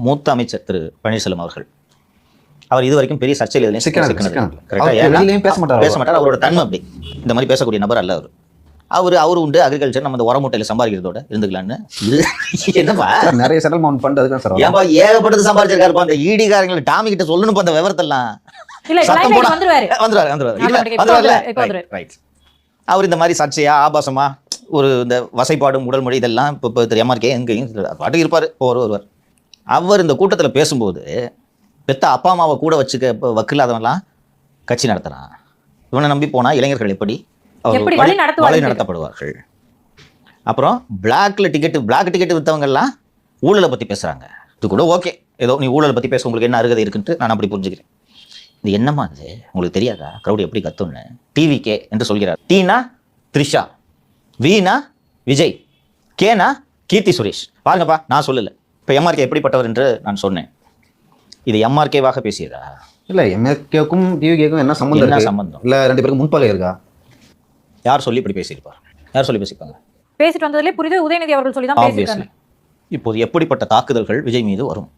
மூத்த அமைச்சர் திரு பன்னீர்செல்வம் அவர்கள், அவர் இது வரைக்கும் பெரிய சர்ச்சையில் பேச மாட்டார். அவரோட தன்மை அப்படி, இந்த மாதிரி பேசக்கூடிய நபர் அல்ல அவர். அவரு உண்டு அக்ரிகல்ச்சர், நம்ம இந்த உர மூட்டையில சம்பாதிக்கிறதோட இருந்துக்கலான்னு. என்னப்பா நிறைய செட்டில்மெண்ட் ஃபண்ட் அதுக்கு சார் ஏன்பா ஏகப்பட்டது சம்பாதிச்சிருக்காருப்பா. அந்த ஈடிகாரங்களை டாமி கிட்ட சொல்லணும் அந்த விவரத்தெல்லாம். அவர் இந்த மாதிரி சர்ச்சையா ஆபாசமா ஒரு இந்த வசைப்பாடும் உடல் மொழி இதெல்லாம் இப்போ திரு எம்ஆர்கே எங்கேயும் பாட்டு இருப்பார் ஒருவர். அவர் இந்த கூட்டத்தில் பேசும்போது பெத்த அப்பா அம்மாவை கூட வச்சுக்க வக்கில்லாதவன்லாம் கட்சி நடத்துறான். இவனை நம்பி போனா இளைஞர்கள் எப்படி வழி நடத்தப்படுவார்கள். அப்புறம் பிளாக் டிக்கெட் வித்தவங்கெல்லாம் ஊழலை பத்தி பேசுறாங்க. இது கூட ஓகே, ஏதோ நீ ஊழலை பத்தி பேச உங்களுக்கு என்ன அருகதை இருக்குன்ட்டு நான் அப்படி புரிஞ்சுக்கிறேன். இது என்னமா அது உங்களுக்கு தெரியாதா க்ரௌட் எப்படி கத்துன்னு? டிவிகே என்று சொல்கிறார். டீனா த்ரிஷா, வீணா விஜய், கேனா கீர்த்தி சுரேஷ். பாருங்கப்பா, நான் சொல்லல. இப்போ எம்ஆர்கே எப்படிப்பட்டவர் என்று நான் சொன்னேன். இது எம்ஆர்கேவாக பேசியதா? இல்ல எம்ஆர்கேக்கும் டிவிகேக்கும் என்ன சம்பந்தம்? என்ன சம்பந்தம்? இல்ல ரெண்டு பேருக்கு முன்பகை இருக்கா? யார் சொல்லி இப்படி பேசியிருப்பார்? யார் சொல்லி பேசிப்பாங்க? பேசிட்டு வந்ததுலேயே புரியுது, உதயநிதி அவர்கள் சொல்லி தான் பேசியிருக்காங்க. இப்போது எப்படிப்பட்ட தாக்குதல்கள் விஜய் மீது வரும்?